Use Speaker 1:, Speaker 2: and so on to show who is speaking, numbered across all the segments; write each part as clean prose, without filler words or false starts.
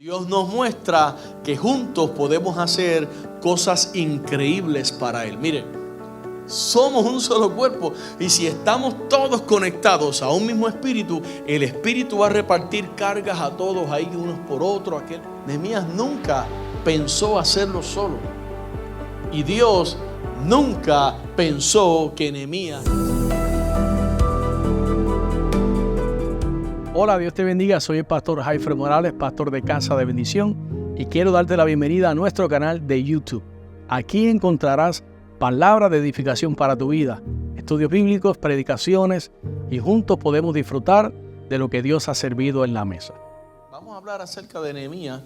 Speaker 1: Dios nos muestra que juntos podemos hacer cosas increíbles para Él. Mire, somos un solo cuerpo y si estamos todos conectados a un mismo espíritu, el espíritu va a repartir cargas a todos ahí unos por otros. Nehemías nunca pensó hacerlo solo y Dios nunca pensó que Nehemías...
Speaker 2: Hola, Dios te bendiga, soy el pastor Jaifer Morales, pastor de Casa de Bendición, y quiero darte la bienvenida a nuestro canal de YouTube. Aquí encontrarás palabras de edificación para tu vida, estudios bíblicos, predicaciones, y juntos podemos disfrutar de lo que Dios ha servido en la mesa.
Speaker 1: Vamos a hablar acerca de Nehemías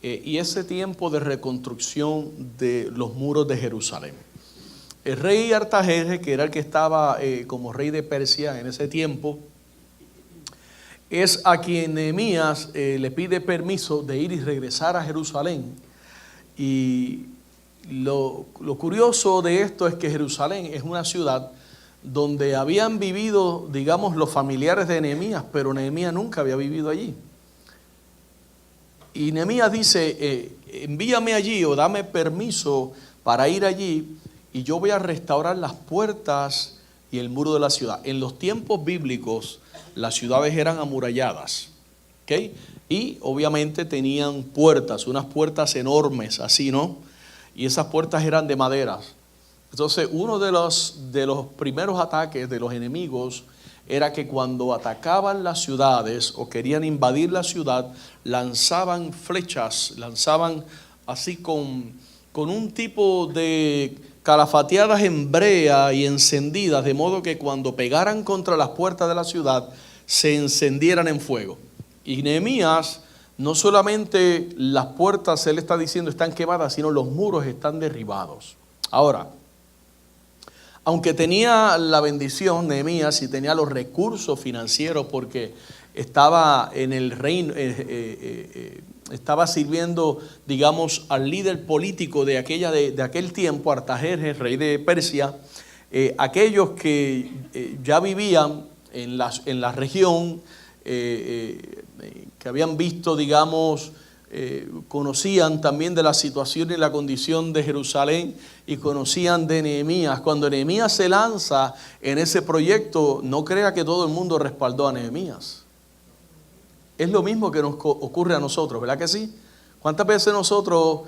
Speaker 1: y ese tiempo de reconstrucción de los muros de Jerusalén. El rey Artajerjes, que era el que estaba como rey de Persia en ese tiempo, es a quien Nehemías le pide permiso de ir y regresar a Jerusalén. Y lo curioso de esto es que Jerusalén es una ciudad donde habían vivido, digamos, los familiares de Nehemías, pero Nehemías nunca había vivido allí. Y Nehemías dice, envíame allí o dame permiso para ir allí y yo voy a restaurar las puertas y el muro de la ciudad. En los tiempos bíblicos, las ciudades eran amuralladas, ¿ok? Y obviamente tenían puertas, unas puertas enormes, así, ¿no? Y esas puertas eran de maderas. Entonces, uno de los primeros ataques de los enemigos era que cuando atacaban las ciudades o querían invadir la ciudad, lanzaban flechas, lanzaban así con un tipo de calafateadas en brea y encendidas, de modo que cuando pegaran contra las puertas de la ciudad, se encendieran en fuego. Y Nehemías, no solamente las puertas, él está diciendo, están quemadas, sino los muros están derribados. Ahora, aunque tenía la bendición Nehemías y tenía los recursos financieros porque estaba en el reino, estaba sirviendo, digamos, al líder político de aquel tiempo, Artajerjes, rey de Persia, aquellos que ya vivían en la región, que habían visto, digamos, conocían también de la situación y la condición de Jerusalén y conocían de Nehemías. Cuando Nehemías se lanza en ese proyecto, no crea que todo el mundo respaldó a Nehemías. Es lo mismo que nos ocurre a nosotros, ¿verdad que sí? ¿Cuántas veces nosotros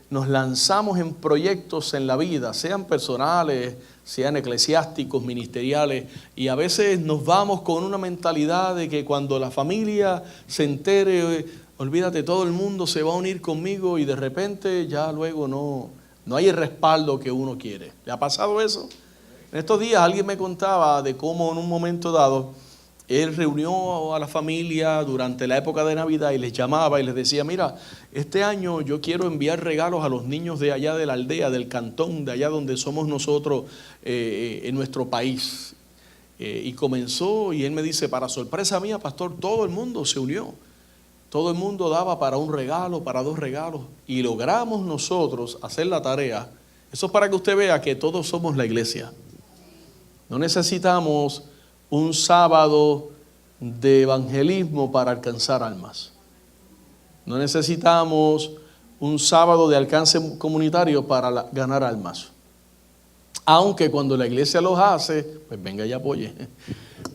Speaker 1: nos lanzamos en proyectos en la vida, sean personales, sean eclesiásticos, ministeriales, y a veces nos vamos con una mentalidad de que cuando la familia se entere, olvídate, todo el mundo se va a unir conmigo y de repente ya luego no hay el respaldo que uno quiere? ¿Le ha pasado eso? En estos días alguien me contaba de cómo en un momento dado él reunió a la familia durante la época de Navidad y les llamaba y les decía, mira, este año yo quiero enviar regalos a los niños de allá de la aldea, del cantón, de allá donde somos nosotros en nuestro país. Y comenzó y él me dice, para sorpresa mía, pastor, todo el mundo se unió. Todo el mundo daba para un regalo, para dos regalos. Y logramos nosotros hacer la tarea. Eso es para que usted vea que todos somos la iglesia. No necesitamos un sábado de evangelismo para alcanzar almas. No necesitamos un sábado de alcance comunitario para ganar almas. Aunque cuando la iglesia los hace, pues venga y apoye.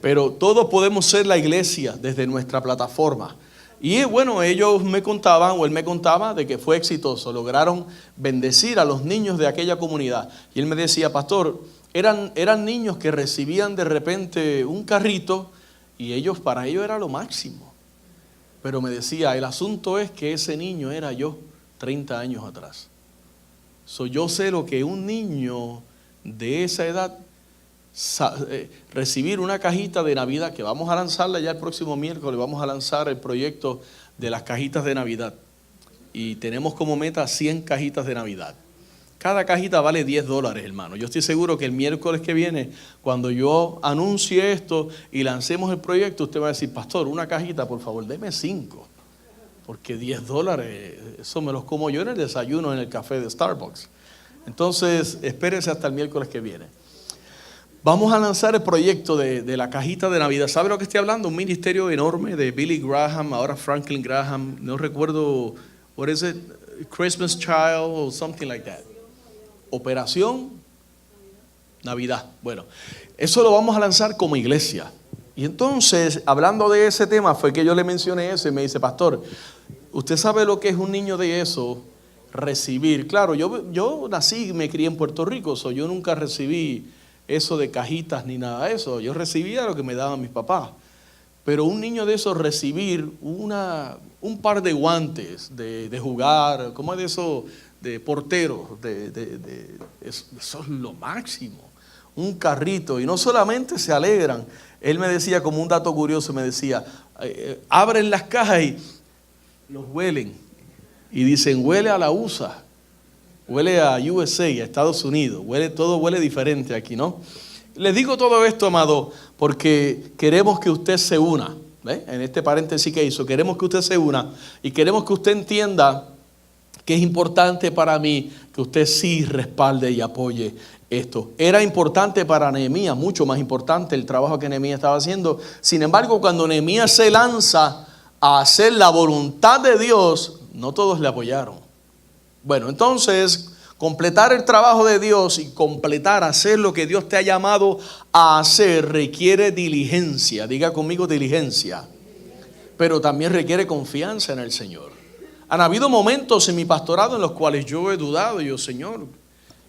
Speaker 1: Pero todos podemos ser la iglesia desde nuestra plataforma. Y bueno, ellos me contaban, o él me contaba, de que fue exitoso. Lograron bendecir a los niños de aquella comunidad. Y él me decía, pastor, eran niños que recibían de repente un carrito y para ellos era lo máximo. Pero me decía, el asunto es que ese niño era yo 30 años atrás. Yo sé lo que un niño de esa edad, recibir una cajita de Navidad, que vamos a lanzarla ya el próximo miércoles, vamos a lanzar el proyecto de las cajitas de Navidad. Y tenemos como meta 100 cajitas de Navidad. Cada cajita vale $10, hermano. Yo estoy seguro que el miércoles que viene, cuando yo anuncie esto y lancemos el proyecto, usted va a decir, pastor, una cajita, por favor, deme 5. Porque $10, eso me los como yo en el desayuno, en el café de Starbucks. Entonces, espérese hasta el miércoles que viene. Vamos a lanzar el proyecto de la cajita de Navidad. ¿Sabe lo que estoy hablando? Un ministerio enorme de Billy Graham, ahora Franklin Graham. No recuerdo, what is it? Christmas Child or something like that. Operación Navidad. Bueno, eso lo vamos a lanzar como iglesia. Y entonces, hablando de ese tema, fue que yo le mencioné eso y me dice, pastor, ¿usted sabe lo que es un niño de eso? Recibir. Claro, yo nací y me crié en Puerto Rico, yo nunca recibí eso de cajitas ni nada de eso. Yo recibía lo que me daban mis papás. Pero un niño de eso recibir un par de guantes de jugar, ¿cómo es de eso? De portero, eso es lo máximo. Un carrito, y no solamente se alegran. Él me decía, como un dato curioso, me decía, abren las cajas y los huelen. Y dicen, huele a la USA, huele a USA, a Estados Unidos, todo huele diferente aquí, ¿no? Les digo todo esto, amado, porque queremos que usted se una. ¿Ve? En este paréntesis que hizo, queremos que usted se una y queremos que usted entienda que es importante para mí que usted sí respalde y apoye esto. Era importante para Nehemías, mucho más importante el trabajo que Nehemías estaba haciendo. Sin embargo, cuando Nehemías se lanza a hacer la voluntad de Dios, no todos le apoyaron. Bueno, entonces, completar el trabajo de Dios y hacer lo que Dios te ha llamado a hacer requiere diligencia. Diga conmigo, diligencia. Pero también requiere confianza en el Señor. Han habido momentos en mi pastorado en los cuales yo he dudado. Y yo, Señor,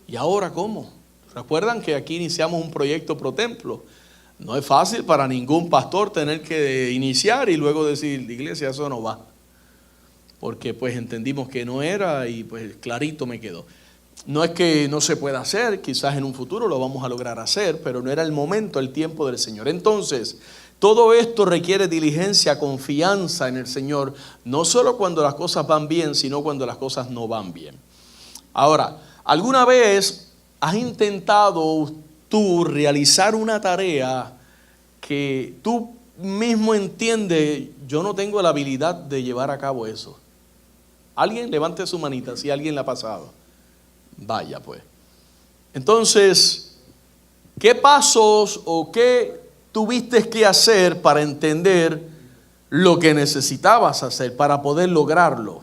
Speaker 1: ¿y ahora cómo? Recuerdan que aquí iniciamos un proyecto Pro Templo. No es fácil para ningún pastor tener que iniciar y luego decir, iglesia, eso no va. Porque pues entendimos que no era y pues clarito me quedó. No es que no se pueda hacer, quizás en un futuro lo vamos a lograr hacer, pero no era el momento, el tiempo del Señor. Entonces, todo esto requiere diligencia, confianza en el Señor, no solo cuando las cosas van bien, sino cuando las cosas no van bien. Ahora, ¿alguna vez has intentado tú realizar una tarea que tú mismo entiendes, yo no tengo la habilidad de llevar a cabo eso? Alguien levante su manita si alguien la ha pasado. Vaya pues. Entonces, ¿qué pasos o qué tuviste que hacer para entender lo que necesitabas hacer para poder lograrlo?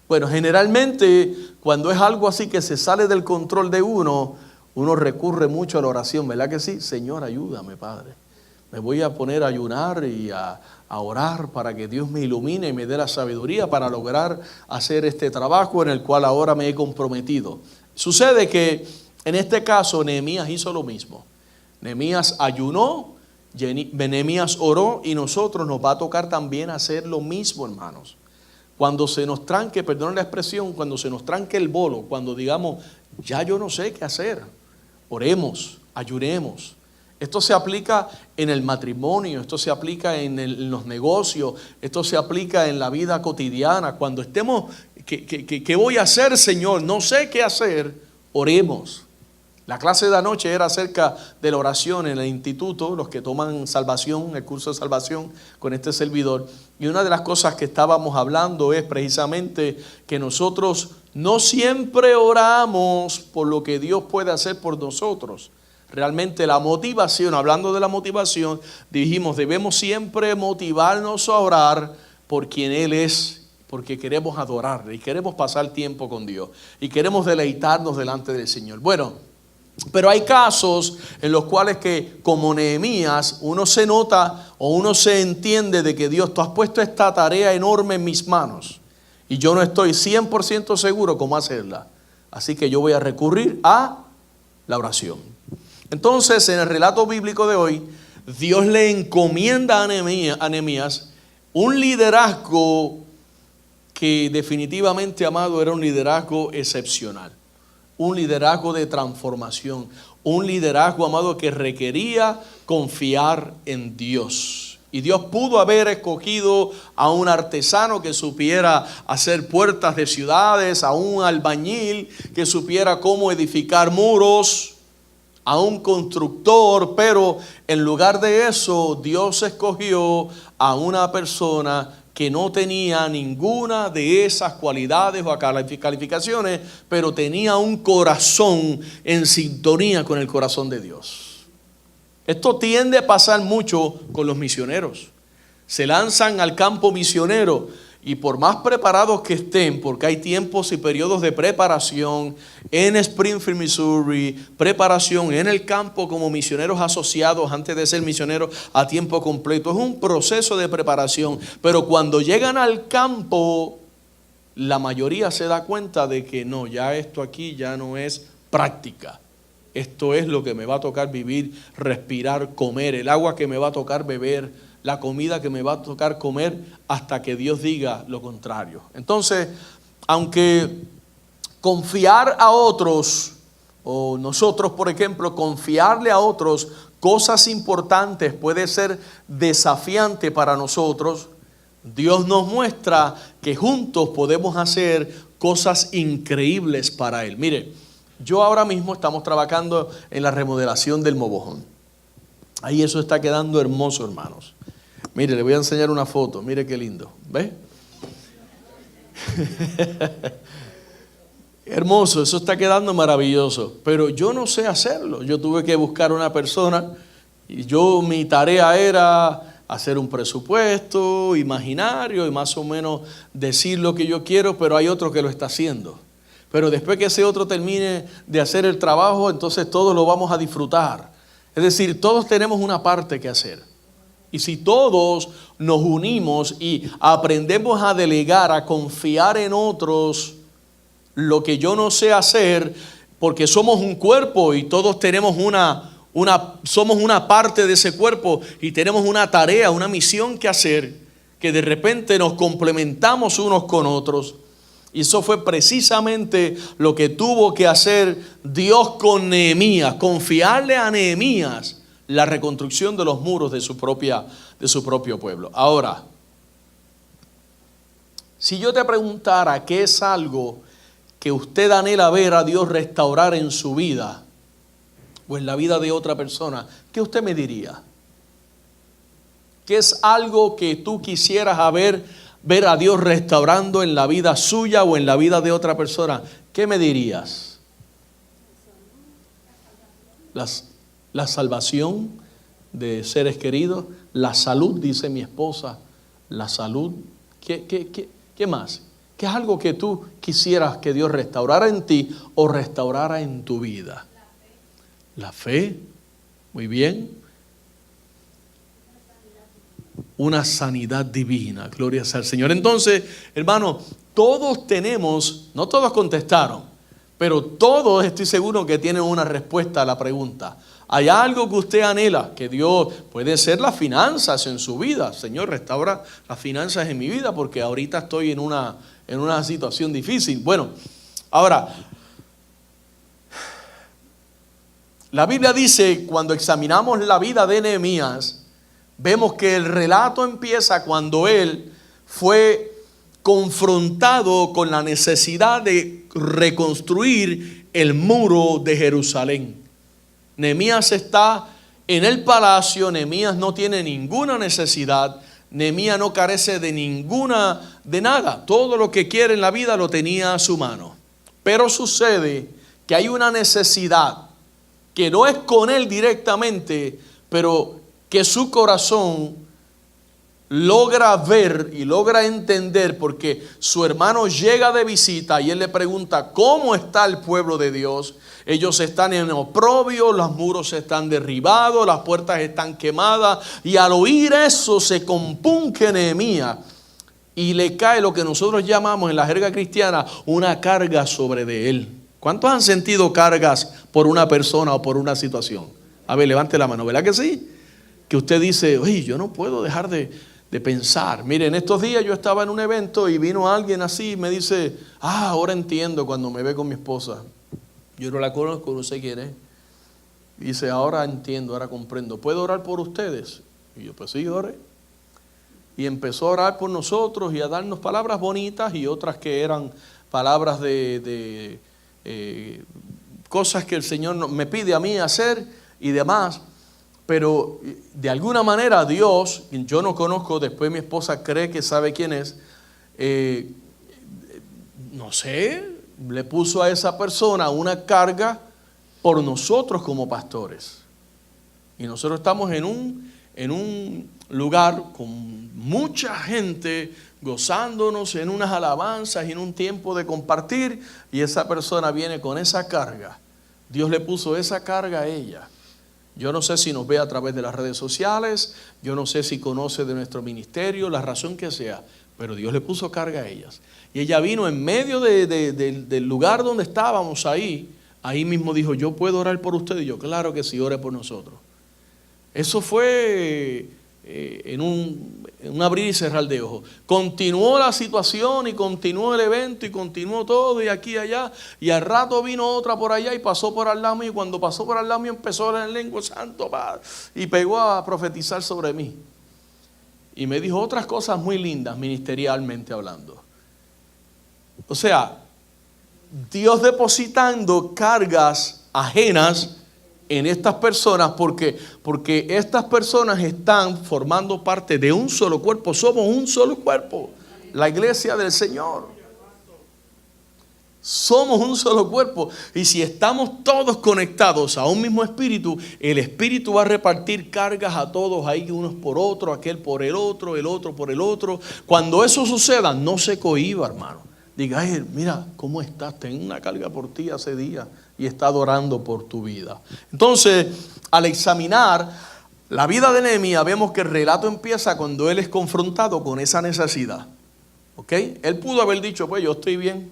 Speaker 1: Bueno, generalmente cuando es algo así que se sale del control de uno recurre mucho a la oración, ¿verdad que sí? Señor, ayúdame, Padre. Me voy a poner a ayunar y a orar para que Dios me ilumine y me dé la sabiduría para lograr hacer este trabajo en el cual ahora me he comprometido. Sucede que en este caso Nehemías hizo lo mismo. Nehemías ayunó, Nehemías oró y nosotros nos va a tocar también hacer lo mismo, hermanos. Cuando se nos tranque, perdonen la expresión, cuando se nos tranque el bolo, cuando digamos, ya yo no sé qué hacer, oremos, ayunemos. Esto se aplica en el matrimonio, esto se aplica en los negocios, esto se aplica en la vida cotidiana. Cuando estemos, ¿qué voy a hacer, Señor? No sé qué hacer, oremos. La clase de anoche era acerca de la oración en el instituto, los que toman salvación, el curso de salvación con este servidor. Y una de las cosas que estábamos hablando es precisamente que nosotros no siempre oramos por lo que Dios puede hacer por nosotros. Realmente la motivación, hablando de la motivación, dijimos, debemos siempre motivarnos a orar por quien Él es, porque queremos adorarle y queremos pasar tiempo con Dios y queremos deleitarnos delante del Señor. Bueno, pero hay casos en los cuales que como Nehemías uno se nota o uno se entiende de que Dios, tú has puesto esta tarea enorme en mis manos y yo no estoy 100% seguro cómo hacerla. Así que yo voy a recurrir a la oración. Entonces, en el relato bíblico de hoy, Dios le encomienda a Nehemías un liderazgo que definitivamente, amado, era un liderazgo excepcional. Un liderazgo de transformación. Un liderazgo, amado, que requería confiar en Dios. Y Dios pudo haber escogido a un artesano que supiera hacer puertas de ciudades, a un albañil que supiera cómo edificar muros, a un constructor, pero en lugar de eso, Dios escogió a una persona que no tenía ninguna de esas cualidades o calificaciones, pero tenía un corazón en sintonía con el corazón de Dios. Esto tiende a pasar mucho con los misioneros. Se lanzan al campo misionero y por más preparados que estén, porque hay tiempos y periodos de preparación en Springfield, Missouri, preparación en el campo como misioneros asociados antes de ser misioneros a tiempo completo. Es un proceso de preparación, pero cuando llegan al campo, la mayoría se da cuenta de que no, ya esto aquí ya no es práctica. Esto es lo que me va a tocar vivir, respirar, comer, el agua que me va a tocar beber, la comida que me va a tocar comer hasta que Dios diga lo contrario. Entonces, aunque confiar a otros, o nosotros, por ejemplo, confiarle a otros cosas importantes puede ser desafiante para nosotros, Dios nos muestra que juntos podemos hacer cosas increíbles para Él. Mire, yo ahora mismo estamos trabajando en la remodelación del Mobojón. Ahí eso está quedando hermoso, hermanos. Mire, le voy a enseñar una foto. Mire qué lindo. ¿Ve? Hermoso, eso está quedando maravilloso. Pero yo no sé hacerlo. Yo tuve que buscar una persona y mi tarea era hacer un presupuesto imaginario y más o menos decir lo que yo quiero, pero hay otro que lo está haciendo. Pero después que ese otro termine de hacer el trabajo, entonces todos lo vamos a disfrutar. Es decir, todos tenemos una parte que hacer. Y si todos nos unimos y aprendemos a delegar, a confiar en otros lo que yo no sé hacer, porque somos un cuerpo y todos tenemos somos una parte de ese cuerpo y tenemos una tarea, una misión que hacer, que de repente nos complementamos unos con otros. Y eso fue precisamente lo que tuvo que hacer Dios con Nehemías, confiarle a Nehemías la reconstrucción de los muros de su propio pueblo. Ahora, si yo te preguntara qué es algo que usted anhela ver a Dios restaurar en su vida o en la vida de otra persona, ¿qué usted me diría? ¿Qué es algo que tú quisieras ver a Dios restaurando en la vida suya o en la vida de otra persona? ¿Qué me dirías? La salvación de seres queridos, la salud, dice mi esposa, la salud. ¿Qué más? ¿Qué es algo que tú quisieras que Dios restaurara en ti o restaurara en tu vida? La fe, muy bien. Una sanidad divina, gloria sea al Señor. Entonces, hermano, todos tenemos, no todos contestaron, pero todos estoy seguro que tienen una respuesta a la pregunta. ¿Hay algo que usted anhela? Que Dios, puede ser las finanzas en su vida. Señor, restaura las finanzas en mi vida porque ahorita estoy en una situación difícil. Bueno, ahora, la Biblia dice, cuando examinamos la vida de Nehemías, vemos que el relato empieza cuando él fue confrontado con la necesidad de reconstruir el muro de Jerusalén. Nehemías está en el palacio, Nehemías no tiene ninguna necesidad, Nehemías no carece de nada. Todo lo que quiere en la vida lo tenía a su mano. Pero sucede que hay una necesidad que no es con él directamente, pero que su corazón logra ver y logra entender, porque su hermano llega de visita y él le pregunta cómo está el pueblo de Dios. Ellos están en oprobio, los muros están derribados, las puertas están quemadas, y al oír eso se compunge Nehemías y le cae lo que nosotros llamamos en la jerga cristiana una carga sobre de él. ¿Cuántos han sentido cargas por una persona o por una situación? A ver, levante la mano, ¿verdad que sí? Que usted dice, oye, yo no puedo dejar de pensar. Mire, en estos días yo estaba en un evento y vino alguien así y me dice, ahora entiendo cuando me ve con mi esposa. Yo no la conozco, no sé quién es. Y dice, ahora entiendo, ahora comprendo. ¿Puedo orar por ustedes? Y yo, pues sí, oré. Y empezó a orar por nosotros y a darnos palabras bonitas y otras que eran palabras de cosas que el Señor me pide a mí hacer y demás. Pero de alguna manera Dios, yo no conozco, después mi esposa cree que sabe quién es, no sé, le puso a esa persona una carga por nosotros como pastores. Y nosotros estamos en un lugar con mucha gente gozándonos en unas alabanzas y en un tiempo de compartir, y esa persona viene con esa carga. Dios le puso esa carga a ella. Yo no sé si nos ve a través de las redes sociales, yo no sé si conoce de nuestro ministerio, la razón que sea, pero Dios le puso carga a ellas. Y ella vino en medio del lugar donde estábamos ahí mismo dijo, yo puedo orar por usted. Y yo, claro que sí, ore por nosotros. Eso fue en un abrir y cerrar de ojos. Continuó la situación y continuó el evento y continuó todo y aquí y allá. Y al rato vino otra por allá y pasó por al lado mío. Y cuando pasó por al lado mío empezó a hablar en lengua, santo padre, y pegó a profetizar sobre mí. Y me dijo otras cosas muy lindas ministerialmente hablando. O sea, Dios depositando cargas ajenas en estas personas porque estas personas están formando parte de un solo cuerpo. Somos un solo cuerpo, la iglesia del Señor. Somos un solo cuerpo, y si estamos todos conectados a un mismo espíritu, el espíritu va a repartir cargas a todos ahí, unos por otro, aquel por el otro por el otro. Cuando eso suceda, no se cohíba, hermano. Diga, ay, mira, ¿cómo estás? Tengo una carga por ti hace días y he estado orando por tu vida. Entonces, al examinar la vida de Nehemías, vemos que el relato empieza cuando él es confrontado con esa necesidad. ¿Ok? Él pudo haber dicho, pues yo estoy bien.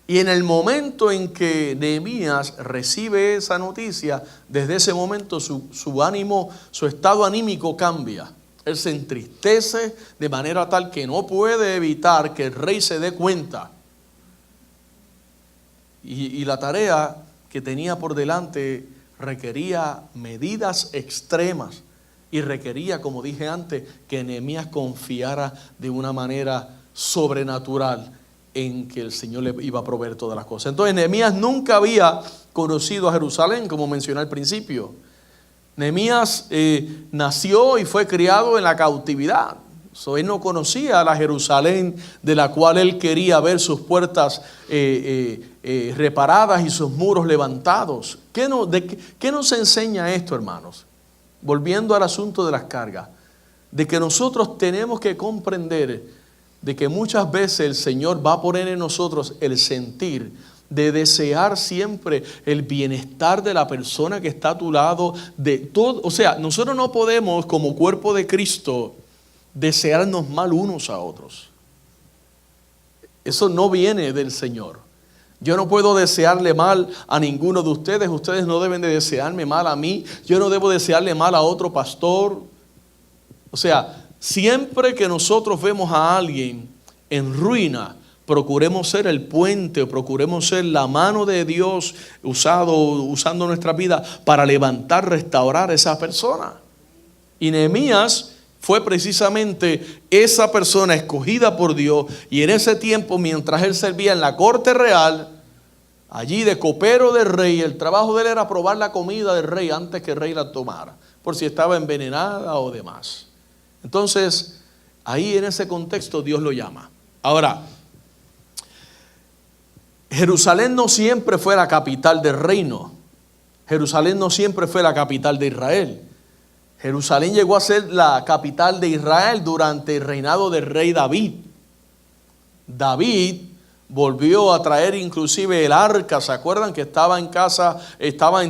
Speaker 1: Y en el momento en que Nehemías recibe esa noticia, desde ese momento su ánimo, su estado anímico cambia. Él se entristece de manera tal que no puede evitar que el rey se dé cuenta. Y la tarea que tenía por delante requería medidas extremas y requería, como dije antes, que Nehemías confiara de una manera sobrenatural en que el Señor le iba a proveer todas las cosas. Entonces Nehemías nunca había conocido a Jerusalén, como mencioné al principio. Nehemías nació y fue criado en la cautividad. Él no conocía a la Jerusalén de la cual él quería ver sus puertas reparadas y sus muros levantados. ¿Qué nos enseña esto, hermanos? Volviendo al asunto de las cargas, de que nosotros tenemos que comprender de que muchas veces el Señor va a poner en nosotros el sentir de desear siempre el bienestar de la persona que está a tu lado, de todo. O sea, nosotros no podemos, como cuerpo de Cristo, desearnos mal unos a otros. Eso no viene del Señor. Yo no puedo desearle mal a ninguno de ustedes. Ustedes no deben de desearme mal a mí. Yo no debo desearle mal a otro pastor. O sea, siempre que nosotros vemos a alguien en ruina, procuremos ser el puente, o procuremos ser la mano de Dios usando nuestra vida para levantar, restaurar a esa persona. Y Nehemías fue precisamente esa persona escogida por Dios, y en ese tiempo, mientras él servía en la corte real, allí de copero del rey, el trabajo de él era probar la comida del rey antes que el rey la tomara, por si estaba envenenada o demás. Entonces, ahí en ese contexto Dios lo llama. Ahora, Jerusalén no siempre fue la capital del reino. Jerusalén no siempre fue la capital de Israel. Jerusalén llegó a ser la capital de Israel durante el reinado del rey David. David volvió a traer inclusive el arca. ¿Se acuerdan que estaba en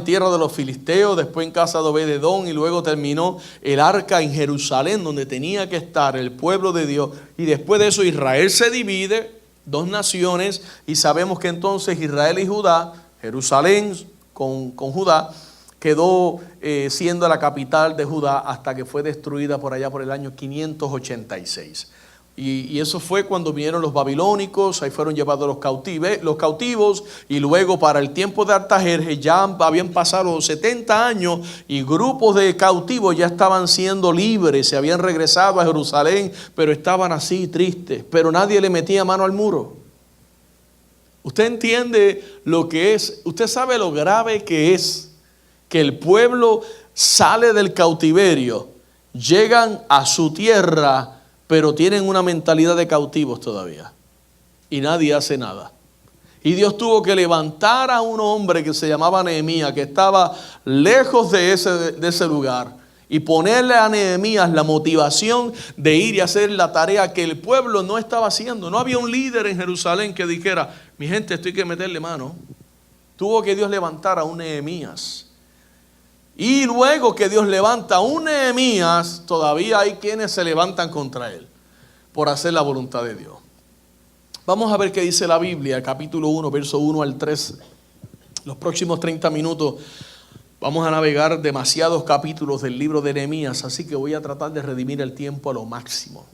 Speaker 1: tierra de los filisteos, después en casa de Obed-edom, y luego terminó el arca en Jerusalén, donde tenía que estar el pueblo de Dios? Y después de eso Israel se divide, dos naciones, y sabemos que entonces Israel y Judá, Jerusalén con Judá, quedó siendo la capital de Judá hasta que fue destruida por allá por el año 586. Y eso fue cuando vinieron los babilónicos, ahí fueron llevados los cautivos, y luego para el tiempo de Artajerjes ya habían pasado 70 años y grupos de cautivos ya estaban siendo libres, se habían regresado a Jerusalén, pero estaban así tristes, pero nadie le metía mano al muro. Usted entiende lo que es, usted sabe lo grave que es que el pueblo sale del cautiverio, llegan a su tierra, pero tienen una mentalidad de cautivos todavía. Y nadie hace nada. Y Dios tuvo que levantar a un hombre que se llamaba Nehemías, que estaba lejos de ese lugar, y ponerle a Nehemías la motivación de ir y hacer la tarea que el pueblo no estaba haciendo. No había un líder en Jerusalén que dijera: mi gente, esto hay que meterle mano. Tuvo que Dios levantar a un Nehemías. Y luego que Dios levanta a un Nehemías, todavía hay quienes se levantan contra él por hacer la voluntad de Dios. Vamos a ver qué dice la Biblia, capítulo 1, verso 1 al 3. Los próximos 30 minutos vamos a navegar demasiados capítulos del libro de Nehemías, así que voy a tratar de redimir el tiempo a lo máximo.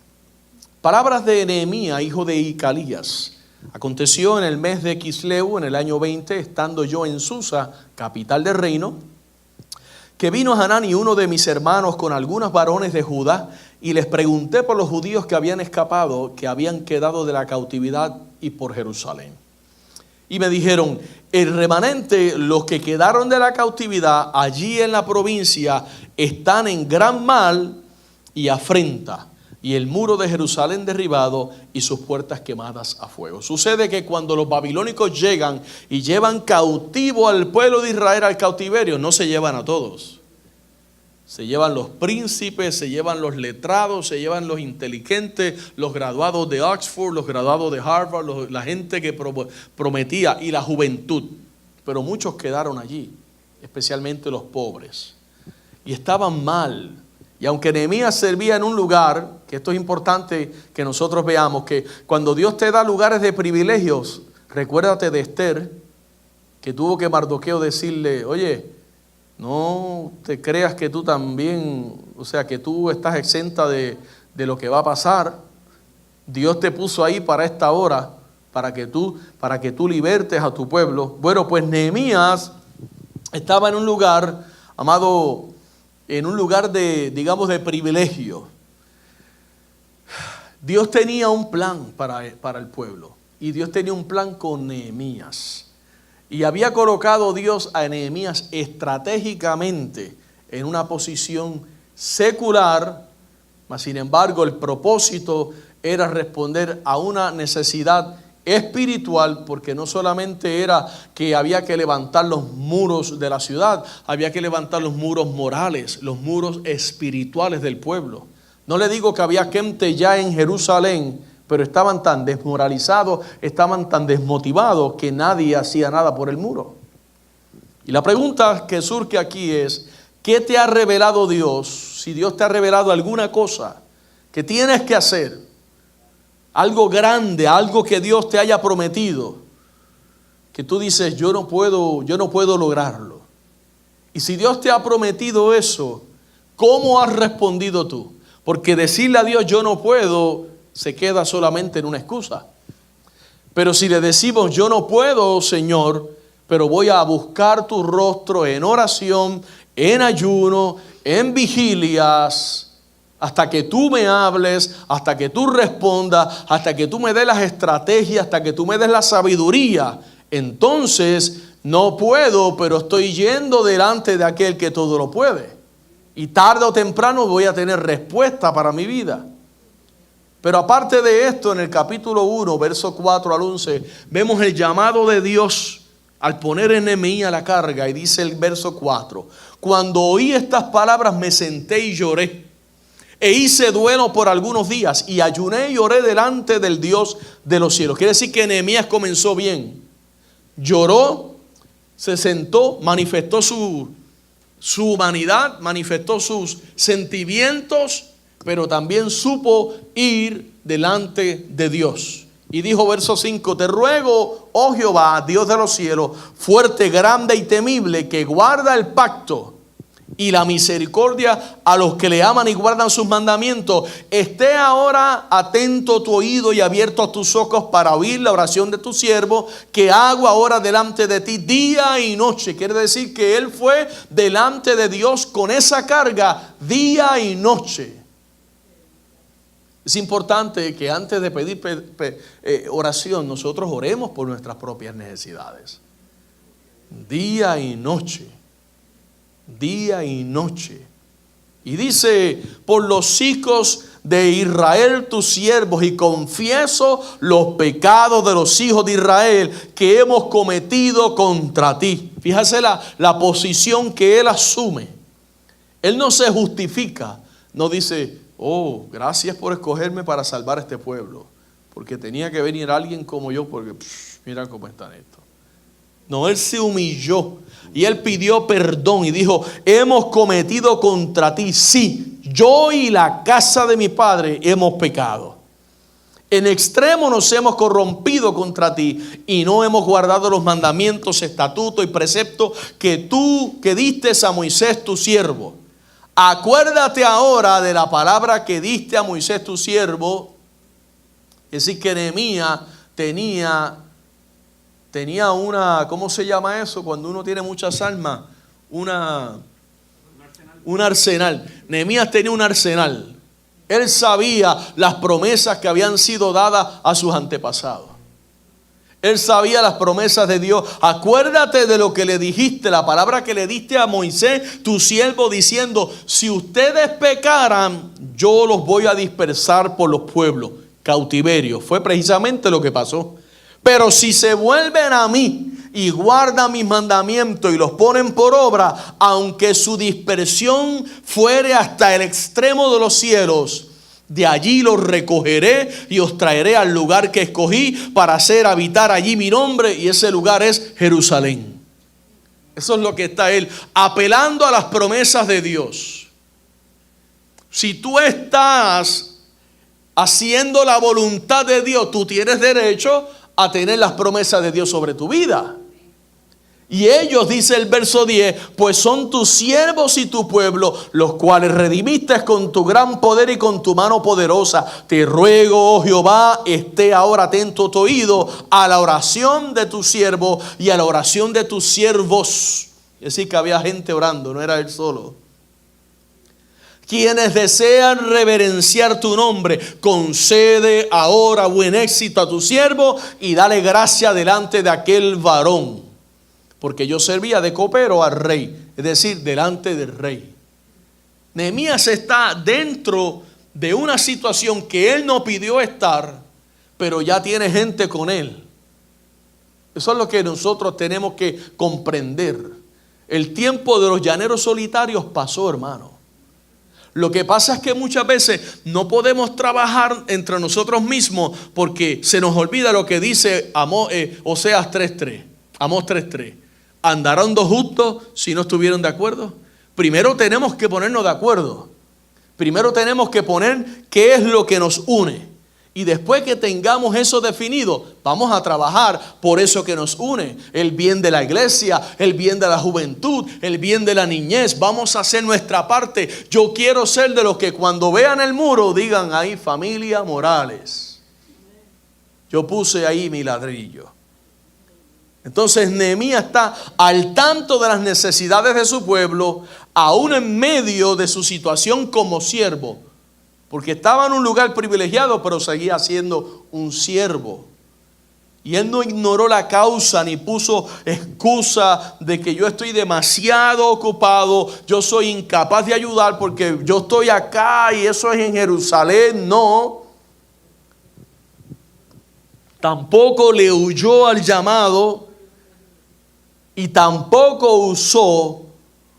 Speaker 1: Palabras de Nehemías, hijo de Icalías. Aconteció en el mes de Quisleu, en el año 20, estando yo en Susa, capital del reino, que vino Hanani, uno de mis hermanos, con algunos varones de Judá, y les pregunté por los judíos que habían escapado, que habían quedado de la cautividad, y por Jerusalén. Y me dijeron: el remanente, los que quedaron de la cautividad allí en la provincia, están en gran mal y afrenta, y el muro de Jerusalén derribado y sus puertas quemadas a fuego. Sucede que cuando los babilónicos llegan y llevan cautivo al pueblo de Israel al cautiverio, no se llevan a todos. Se llevan los príncipes, se llevan los letrados, se llevan los inteligentes, los graduados de Oxford, los graduados de Harvard, la gente que prometía, y la juventud. Pero muchos quedaron allí, especialmente los pobres. Y estaban mal. Y aunque Nehemías servía en un lugar, que esto es importante que nosotros veamos, que cuando Dios te da lugares de privilegios, recuérdate de Esther, que tuvo que Mardoqueo decirle: oye, no te creas que tú también, o sea, que tú estás exenta de lo que va a pasar. Dios te puso ahí para esta hora, para que tú libertes a tu pueblo. Bueno, pues Nehemías estaba en un lugar, amado, en un lugar de, digamos, de privilegio. Dios tenía un plan para el pueblo, y Dios tenía un plan con Nehemías. Y había colocado Dios a Nehemías estratégicamente en una posición secular, mas sin embargo el propósito era responder a una necesidad espiritual, porque no solamente era que había que levantar los muros de la ciudad, había que levantar los muros morales, los muros espirituales del pueblo. No le digo que había gente ya en Jerusalén, pero estaban tan desmoralizados, estaban tan desmotivados que nadie hacía nada por el muro. Y la pregunta que surge aquí es: ¿qué te ha revelado Dios? Si Dios te ha revelado alguna cosa que tienes que hacer, algo grande, algo que Dios te haya prometido, que tú dices: yo no puedo lograrlo. Y si Dios te ha prometido eso, ¿cómo has respondido tú? Porque decirle a Dios yo no puedo se queda solamente en una excusa. Pero si le decimos: yo no puedo, Señor, pero voy a buscar tu rostro en oración, en ayuno, en vigilias, hasta que tú me hables, hasta que tú respondas, hasta que tú me des las estrategias, hasta que tú me des la sabiduría, entonces no puedo, pero estoy yendo delante de aquel que todo lo puede. Y tarde o temprano voy a tener respuesta para mi vida. Pero aparte de esto, en el capítulo 1, verso 4 al 11, vemos el llamado de Dios al poner en Nehemías la carga. Y dice el verso 4: cuando oí estas palabras me senté y lloré, e hice duelo por algunos días, y ayuné y oré delante del Dios de los cielos. Quiere decir que Nehemías comenzó bien. Lloró, se sentó, manifestó su humanidad, manifestó sus sentimientos, pero también supo ir delante de Dios. Y dijo, verso 5: te ruego, oh Jehová, Dios de los cielos, fuerte, grande y temible, que guarda el pacto y la misericordia a los que le aman y guardan sus mandamientos, esté ahora atento tu oído y abierto tus ojos para oír la oración de tu siervo, que hago ahora delante de ti día y noche. Quiere decir que él fue delante de Dios con esa carga día y noche. Es importante que antes de pedir oración, nosotros oremos por nuestras propias necesidades. Día y noche. Día y noche. Y dice: por los hijos de Israel tus siervos y confieso los pecados de los hijos de Israel que hemos cometido contra ti. Fíjese la posición que él asume. Él no se justifica, no dice, oh, gracias por escogerme para salvar a este pueblo, porque tenía que venir alguien como yo, porque mira cómo están estos. No, él se humilló y él pidió perdón y dijo, hemos cometido contra ti, sí, yo y la casa de mi padre hemos pecado. En extremo nos hemos corrompido contra ti y no hemos guardado los mandamientos, estatutos y preceptos que diste a Moisés tu siervo. Acuérdate ahora de la palabra que diste a Moisés tu siervo. Es decir, que Nehemías tenía una, ¿cómo se llama eso? Cuando uno tiene muchas almas, un arsenal. Nehemías tenía un arsenal. Él sabía las promesas que habían sido dadas a sus antepasados. Él sabía las promesas de Dios. Acuérdate de lo que le dijiste, la palabra que le diste a Moisés, tu siervo, diciendo, si ustedes pecaran, yo los voy a dispersar por los pueblos. Cautiverio. Fue precisamente lo que pasó. Pero si se vuelven a mí y guardan mis mandamientos y los ponen por obra, aunque su dispersión fuere hasta el extremo de los cielos, de allí los recogeré y os traeré al lugar que escogí para hacer habitar allí mi nombre, y ese lugar es Jerusalén. Eso es lo que está él, apelando a las promesas de Dios. Si tú estás haciendo la voluntad de Dios, tú tienes derecho a tener las promesas de Dios sobre tu vida. Y ellos, dice el verso 10, pues son tus siervos y tu pueblo, los cuales redimiste con tu gran poder y con tu mano poderosa. Te ruego, oh Jehová, esté ahora atento tu oído a la oración de tu siervo y a la oración de tus siervos. Es decir, que había gente orando, no era él solo. Quienes desean reverenciar tu nombre, concede ahora buen éxito a tu siervo y dale gracia delante de aquel varón. Porque yo servía de copero al rey, es decir, delante del rey. Nehemías está dentro de una situación que él no pidió estar, pero ya tiene gente con él. Eso es lo que nosotros tenemos que comprender. El tiempo de los llaneros solitarios pasó, hermano. Lo que pasa es que muchas veces no podemos trabajar entre nosotros mismos porque se nos olvida lo que dice Oseas 3:3. Amós 3:3. ¿Andarán dos justos si no estuvieron de acuerdo? Primero tenemos que ponernos de acuerdo. Primero tenemos que poner qué es lo que nos une. Y después que tengamos eso definido, vamos a trabajar por eso que nos une. El bien de la iglesia, el bien de la juventud, el bien de la niñez. Vamos a hacer nuestra parte. Yo quiero ser de los que cuando vean el muro digan ahí familia Morales. Yo puse ahí mi ladrillo. Entonces Nehemías está al tanto de las necesidades de su pueblo, aún en medio de su situación como siervo. Porque estaba en un lugar privilegiado, pero seguía siendo un siervo. Y él no ignoró la causa ni puso excusa de que yo estoy demasiado ocupado, yo soy incapaz de ayudar porque yo estoy acá y eso es en Jerusalén. No. Tampoco le huyó al llamado y tampoco usó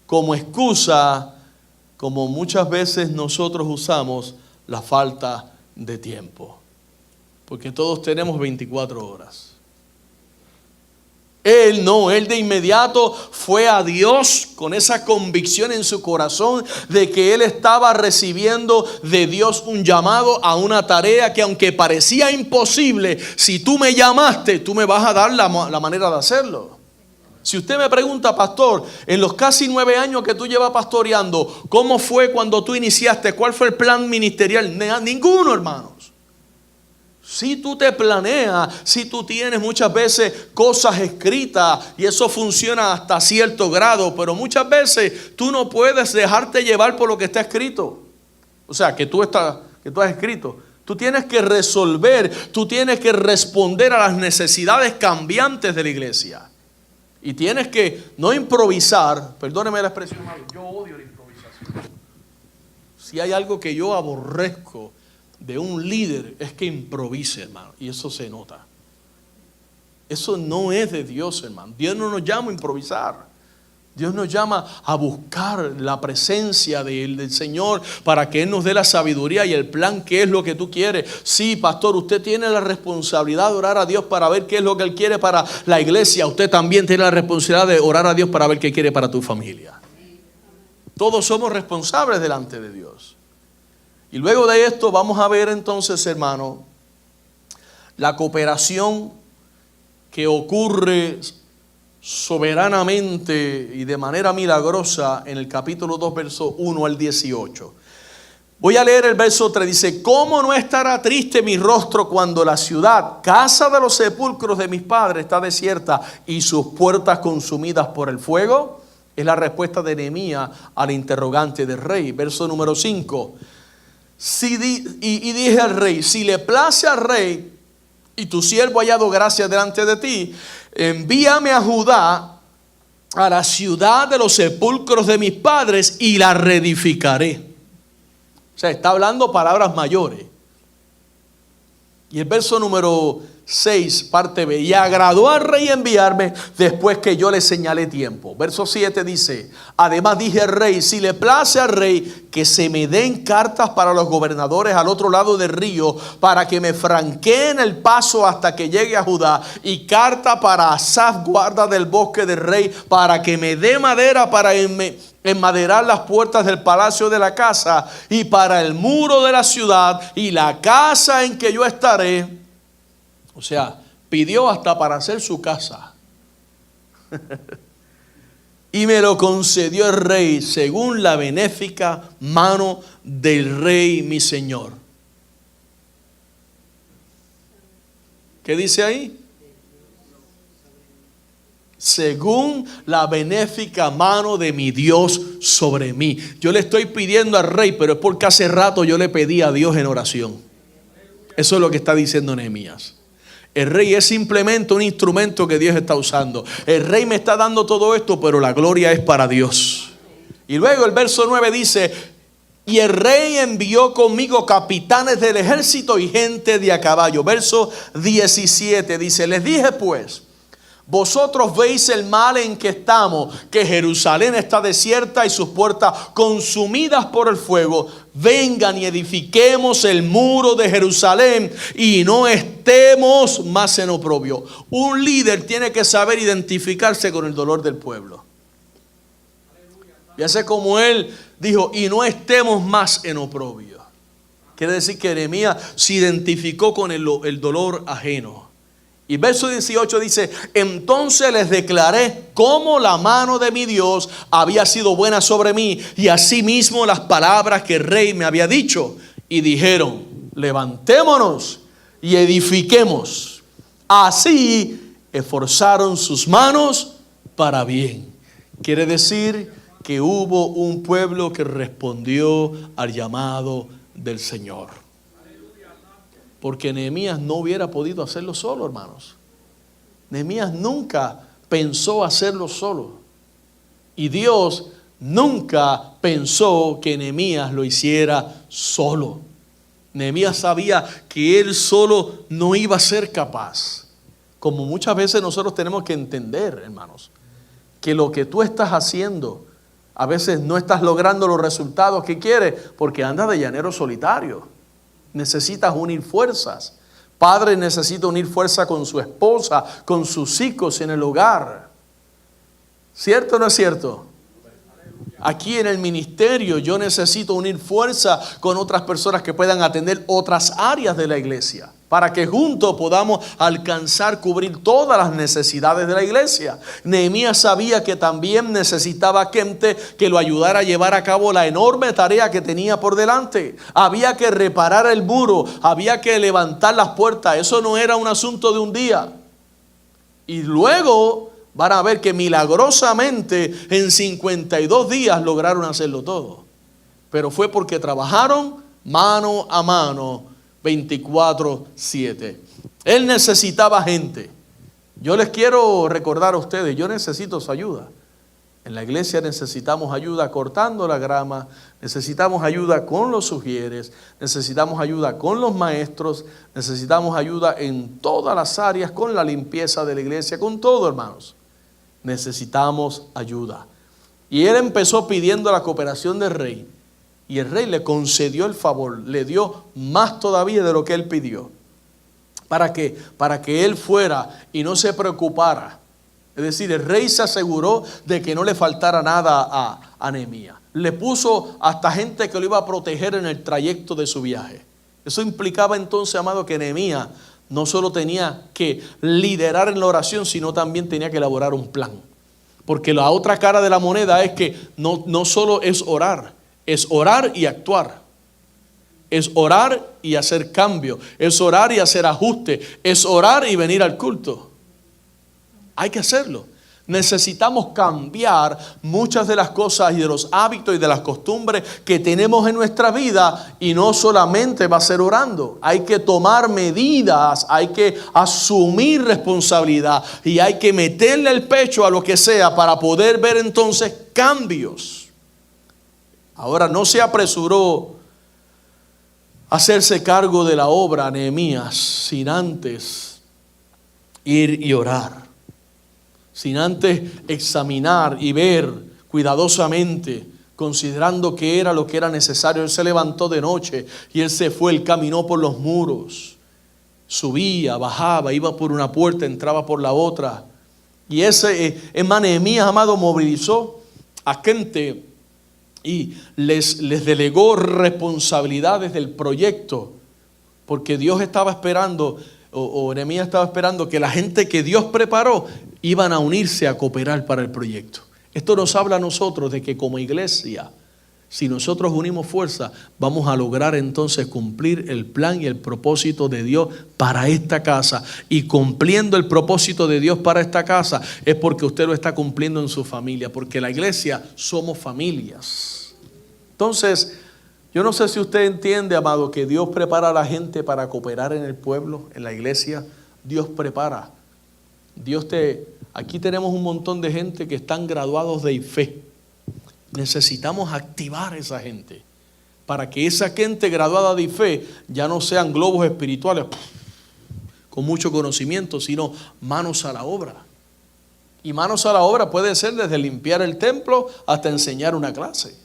Speaker 1: como excusa, como muchas veces nosotros usamos, la falta de tiempo. Porque todos tenemos 24 horas. Él de inmediato fue a Dios con esa convicción en su corazón de que él estaba recibiendo de Dios un llamado a una tarea que, aunque parecía imposible, si tú me llamaste, tú me vas a dar la manera de hacerlo. Si usted me pregunta, pastor, en los casi 9 años que tú llevas pastoreando, ¿cómo fue cuando tú iniciaste? ¿Cuál fue el plan ministerial? Ninguno, hermanos. Si tú te planeas, si tú tienes muchas veces cosas escritas y eso funciona hasta cierto grado, pero muchas veces tú no puedes dejarte llevar por lo que está escrito. O sea, que tú has escrito. Tú tienes que resolver, tú tienes que responder a las necesidades cambiantes de la iglesia. Y tienes que no improvisar, perdóneme la expresión, yo odio la improvisación. Si hay algo que yo aborrezco de un líder es que improvise, hermano. Y eso se nota. Eso no es de Dios, hermano. Dios no nos llama a improvisar. Dios nos llama a buscar la presencia del Señor para que Él nos dé la sabiduría y el plan, qué es lo que tú quieres. Sí, pastor, usted tiene la responsabilidad de orar a Dios para ver qué es lo que Él quiere para la iglesia. Usted también tiene la responsabilidad de orar a Dios para ver qué quiere para tu familia. Todos somos responsables delante de Dios. Y luego de esto vamos a ver entonces, hermano, la cooperación que ocurre soberanamente y de manera milagrosa en el capítulo 2, verso 1 al 18. Voy a leer el verso 3, dice: ¿Cómo no estará triste mi rostro cuando la ciudad, casa de los sepulcros de mis padres, está desierta y sus puertas consumidas por el fuego? Es la respuesta de Nehemías al interrogante del rey. Verso número 5. Y dije al rey: si le place al rey y tu siervo ha hallado gracia delante de ti, envíame a Judá, a la ciudad de los sepulcros de mis padres, y la reedificaré. O sea, está hablando palabras mayores. Y el verso número 6, parte B: y agradó al rey enviarme después que yo le señalé tiempo. Verso 7 dice: además dije al rey: si le place al rey que se me den cartas para los gobernadores al otro lado del río, para que me franqueen el paso hasta que llegue a Judá, y carta para Asaf, guarda del bosque del rey, para que me dé madera para enmaderar las puertas del palacio de la casa, y para el muro de la ciudad y la casa en que yo estaré. O sea, pidió hasta para hacer su casa. Y me lo concedió el rey según la benéfica mano del rey mi señor. ¿Qué dice ahí? Según la benéfica mano de mi Dios sobre mí. Yo le estoy pidiendo al rey, pero es porque hace rato yo le pedí a Dios en oración. Eso es lo que está diciendo Nehemías. El rey es simplemente un instrumento que Dios está usando. El rey me está dando todo esto, pero la gloria es para Dios. Y luego el verso 9 dice: y el rey envió conmigo capitanes del ejército y gente de a caballo. Verso 17 dice: les dije pues: vosotros veis el mal en que estamos, que Jerusalén está desierta y sus puertas consumidas por el fuego. Vengan y edifiquemos el muro de Jerusalén y no estemos más en oprobio. Un líder tiene que saber identificarse con el dolor del pueblo. Y así como él dijo: y no estemos más en oprobio. Quiere decir que Nehemías se identificó con el dolor ajeno. Y verso 18 dice: entonces les declaré cómo la mano de mi Dios había sido buena sobre mí, y asimismo las palabras que el rey me había dicho. Y dijeron: levantémonos y edifiquemos. Así esforzaron sus manos para bien. Quiere decir que hubo un pueblo que respondió al llamado del Señor. Porque Nehemías no hubiera podido hacerlo solo, hermanos. Nehemías nunca pensó hacerlo solo. Y Dios nunca pensó que Nehemías lo hiciera solo. Nehemías sabía que él solo no iba a ser capaz. Como muchas veces nosotros tenemos que entender, hermanos, que lo que tú estás haciendo, a veces no estás logrando los resultados que quieres porque andas de llanero solitario. Necesitas unir fuerzas. Padre necesita unir fuerza con su esposa, con sus hijos en el hogar. ¿Cierto o no es cierto? Aquí en el ministerio yo necesito unir fuerza con otras personas que puedan atender otras áreas de la iglesia, para que juntos podamos alcanzar, cubrir todas las necesidades de la iglesia. Nehemías sabía que también necesitaba gente que lo ayudara a llevar a cabo la enorme tarea que tenía por delante. Había que reparar el muro, había que levantar las puertas. Eso no era un asunto de un día. Y luego van a ver que milagrosamente en 52 días lograron hacerlo todo. Pero fue porque trabajaron mano a mano 24/7. Él necesitaba gente. Yo les quiero recordar a ustedes, yo necesito su ayuda. En la iglesia necesitamos ayuda cortando la grama, necesitamos ayuda con los sugieres, necesitamos ayuda con los maestros, necesitamos ayuda en todas las áreas, con la limpieza de la iglesia, con todo, hermanos. Necesitamos ayuda. Y él empezó pidiendo la cooperación del rey. Y el rey le concedió el favor, le dio más todavía de lo que él pidió. ¿Para qué? Para que él fuera y no se preocupara. Es decir, el rey se aseguró de que no le faltara nada a Nehemías. Le puso hasta gente que lo iba a proteger en el trayecto de su viaje. Eso implicaba entonces, amado, que Nehemías no solo tenía que liderar en la oración, sino también tenía que elaborar un plan. Porque la otra cara de la moneda es que no solo es orar y actuar. Es orar y hacer cambio. Es orar y hacer ajuste. Es orar y venir al culto. Hay que hacerlo. Necesitamos cambiar muchas de las cosas y de los hábitos y de las costumbres que tenemos en nuestra vida, y no solamente va a ser orando. Hay que tomar medidas, hay que asumir responsabilidad y hay que meterle el pecho a lo que sea para poder ver entonces cambios. Ahora, no se apresuró a hacerse cargo de la obra Nehemías sin antes ir y orar. Sin antes examinar y ver cuidadosamente, considerando que era lo que era necesario. Él se levantó de noche y él se fue, él caminó por los muros, subía, bajaba, iba por una puerta, entraba por la otra. Y ese Nehemías, amado, movilizó a gente y les delegó responsabilidades del proyecto, porque Dios estaba esperando, o Nehemías estaba esperando que la gente que Dios preparó iban a unirse a cooperar para el proyecto. Esto nos habla a nosotros de que como iglesia, si nosotros unimos fuerza, vamos a lograr entonces cumplir el plan y el propósito de Dios para esta casa. Y cumpliendo el propósito de Dios para esta casa es porque usted lo está cumpliendo en su familia, porque la iglesia somos familias. Entonces, yo no sé si usted entiende, amado, que Dios prepara a la gente para cooperar en el pueblo, en la iglesia. Dios prepara. Aquí tenemos un montón de gente que están graduados de fe. Necesitamos activar a esa gente para que esa gente graduada de fe ya no sean globos espirituales con mucho conocimiento, sino manos a la obra. Y manos a la obra puede ser desde limpiar el templo hasta enseñar una clase.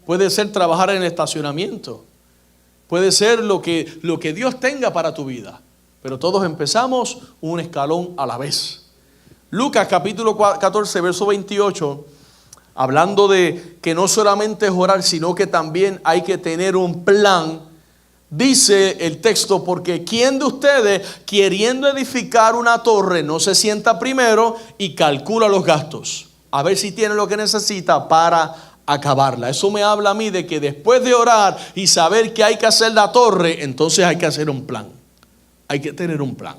Speaker 1: Puede ser trabajar en el estacionamiento. Puede ser lo que Dios tenga para tu vida. Pero todos empezamos un escalón a la vez. Lucas capítulo 14, verso 28, hablando de que no solamente es orar, sino que también hay que tener un plan. Dice el texto: porque ¿quién de ustedes, queriendo edificar una torre, no se sienta primero y calcula los gastos, a ver si tiene lo que necesita para acabarla? Eso me habla a mí de que después de orar y saber que hay que hacer la torre, entonces hay que hacer un plan. Hay que tener un plan.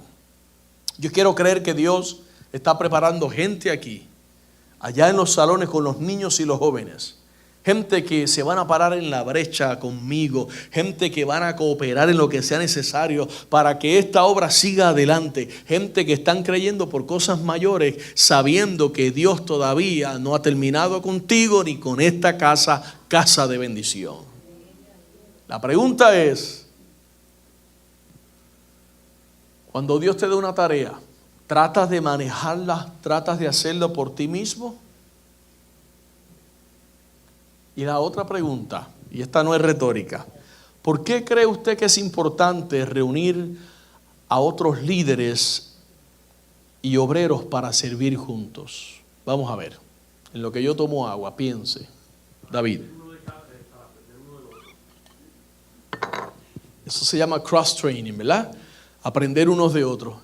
Speaker 1: Yo quiero creer que Dios está preparando gente aquí, allá en los salones con los niños y los jóvenes. Gente que se van a parar en la brecha conmigo. Gente que van a cooperar en lo que sea necesario para que esta obra siga adelante. Gente que están creyendo por cosas mayores, sabiendo que Dios todavía no ha terminado contigo ni con esta casa, casa de bendición. La pregunta es: cuando Dios te da una tarea, ¿tratas de manejarla? ¿Tratas de hacerlo por ti mismo? Y la otra pregunta, y esta no es retórica: ¿por qué cree usted que es importante reunir a otros líderes y obreros para servir juntos? Vamos a ver, en lo que yo tomo agua, piense. David. Eso se llama cross training, ¿verdad? Aprender unos de otros.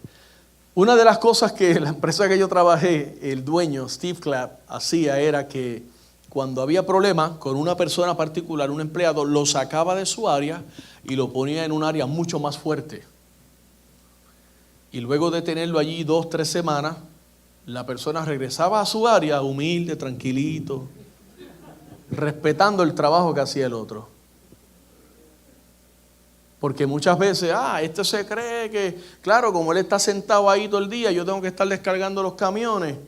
Speaker 1: Una de las cosas que la empresa que yo trabajé, el dueño, Steve Clapp, hacía era que cuando había problemas con una persona particular, un empleado, lo sacaba de su área y lo ponía en un área mucho más fuerte. Y luego de tenerlo allí 2-3 semanas, la persona regresaba a su área humilde, tranquilito, respetando el trabajo que hacía el otro. Porque muchas veces, este se cree que, claro, como él está sentado ahí todo el día, yo tengo que estar descargando los camiones.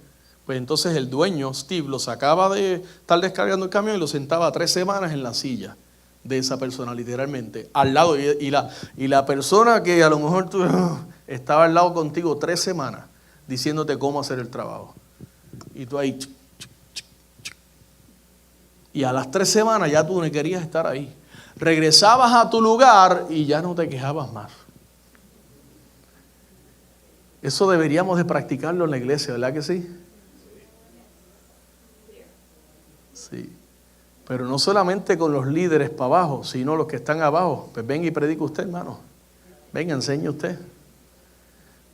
Speaker 1: Pues entonces el dueño, Steve, lo sacaba de estar descargando el camión y lo sentaba 3 semanas en la silla de esa persona, literalmente, al lado. Y la persona que a lo mejor tú estaba al lado contigo 3 semanas diciéndote cómo hacer el trabajo. Y tú ahí. Y a las 3 semanas ya tú no querías estar ahí. Regresabas a tu lugar y ya no te quejabas más. Eso deberíamos de practicarlo en la iglesia, ¿verdad que sí? Sí. Pero no solamente con los líderes para abajo, sino los que están abajo. Pues venga y predique usted, hermano. Venga, enseñe usted.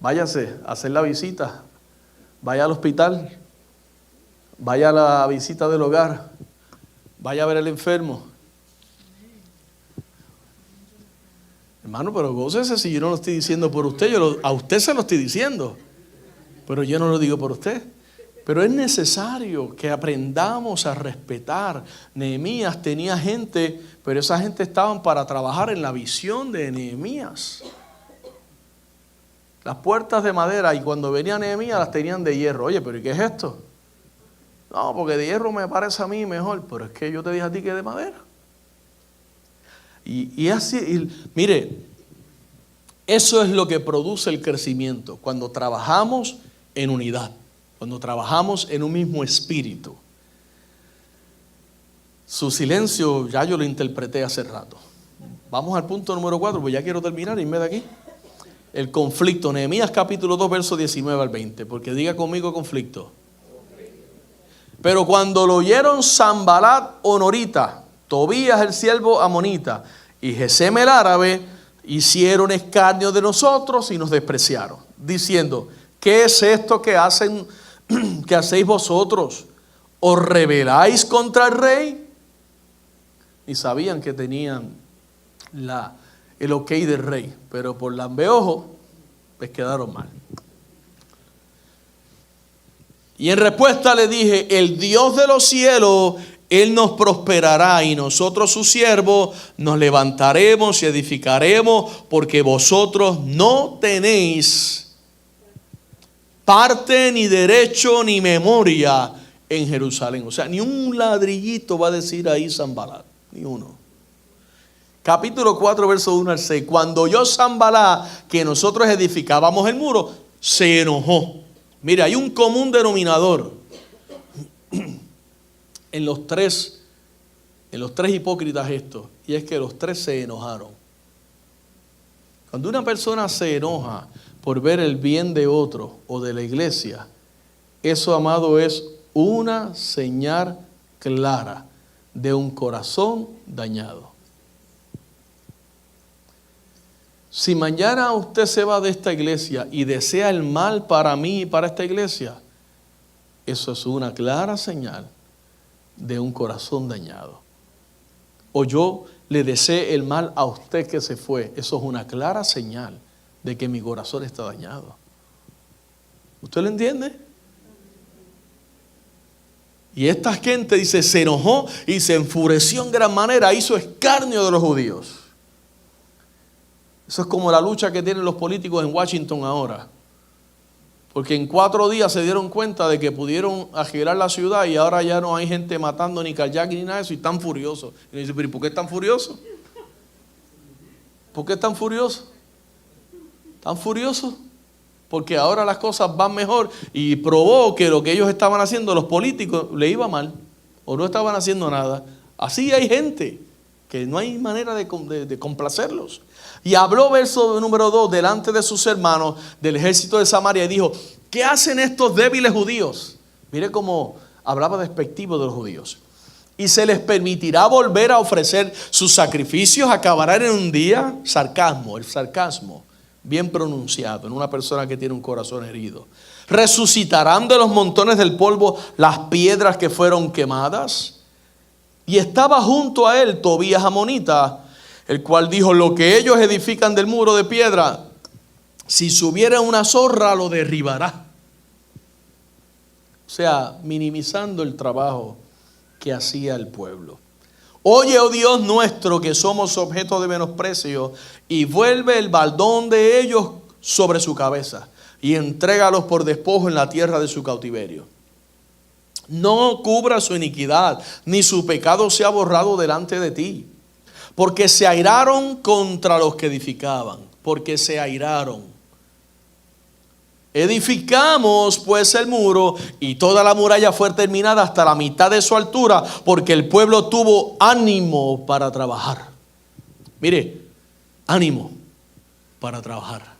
Speaker 1: Váyase a hacer la visita. Vaya al hospital. Vaya a la visita del hogar. Vaya a ver al enfermo. Hermano, pero gócese si yo no lo estoy diciendo por usted. A usted se lo estoy diciendo. Pero yo no lo digo por usted. Pero es necesario que aprendamos a respetar. Nehemías tenía gente, pero esa gente estaban para trabajar en la visión de Nehemías. Las puertas de madera, y cuando venía Nehemías las tenían de hierro. Oye, pero ¿y qué es esto? No, porque de hierro me parece a mí mejor, pero es que yo te dije a ti que de madera. Y así, mire, eso es lo que produce el crecimiento, cuando trabajamos en unidad, cuando trabajamos en un mismo espíritu. Su silencio ya yo lo interpreté hace rato. Vamos al punto número 4, pues ya quiero terminar y irme de aquí. El conflicto, Nehemías capítulo 2, versos 19 al 20, porque diga conmigo conflicto. Pero cuando lo oyeron Sanbalat honorita, Tobías el siervo amonita y Gesem el árabe, hicieron escarnio de nosotros y nos despreciaron, diciendo: ¿qué es esto que hacéis vosotros? ¿Os rebeláis contra el rey? Y sabían que tenían el ok del rey, pero por lambeojo les quedaron mal. Y en respuesta le dije: el Dios de los cielos, Él nos prosperará, y nosotros sus siervos nos levantaremos y edificaremos, porque vosotros no tenéis parte, ni derecho, ni memoria en Jerusalén. O sea, ni un ladrillito va a decir ahí Sanbalat, ni uno. Capítulo 4, verso 1 al 6. Cuando oyó Sanbalat que nosotros edificábamos el muro, se enojó. Mira, hay un común denominador en los tres hipócritas estos, y es que los 3 se enojaron. Cuando una persona se enoja por ver el bien de otro o de la iglesia, eso, amado, es una señal clara de un corazón dañado. Si mañana usted se va de esta iglesia y desea el mal para mí y para esta iglesia, eso es una clara señal de un corazón dañado. O yo le deseé el mal a usted que se fue, eso es una clara señal de que mi corazón está dañado. ¿Usted lo entiende? Y esta gente, dice, se enojó y se enfureció en gran manera, hizo escarnio de los judíos. Eso es como la lucha que tienen los políticos en Washington ahora. Porque en 4 días se dieron cuenta de que pudieron agilar la ciudad y ahora ya no hay gente matando ni kayak ni nada de eso, y están furiosos. Y me dice: ¿pero por qué están furiosos? ¿Por qué están furiosos? ¿Están furiosos? Porque ahora las cosas van mejor y probó que lo que ellos estaban haciendo, los políticos, le iba mal o no estaban haciendo nada. Así hay gente que no hay manera de complacerlos. Y habló, verso número 2, delante de sus hermanos del ejército de Samaria, y dijo: ¿qué hacen estos débiles judíos? Mire cómo hablaba despectivo de los judíos. ¿Y se les permitirá volver a ofrecer sus sacrificios? ¿Acabarán en un día? Sarcasmo, el sarcasmo bien pronunciado en una persona que tiene un corazón herido. ¿Resucitarán de los montones del polvo las piedras que fueron quemadas? Y estaba junto a él Tobías amonita, el cual dijo: lo que ellos edifican del muro de piedra, si subiera una zorra lo derribará. O sea, minimizando el trabajo que hacía el pueblo. Oye, oh Dios nuestro, que somos objeto de menosprecio, y vuelve el baldón de ellos sobre su cabeza, y entrégalos por despojo en la tierra de su cautiverio. no cubra su iniquidad, ni su pecado sea borrado delante de ti. Porque se airaron contra los que edificaban, porque se airaron. Edificamos pues el muro, y toda la muralla fue terminada hasta la mitad de su altura, porque el pueblo tuvo ánimo para trabajar. Mire, ánimo para trabajar.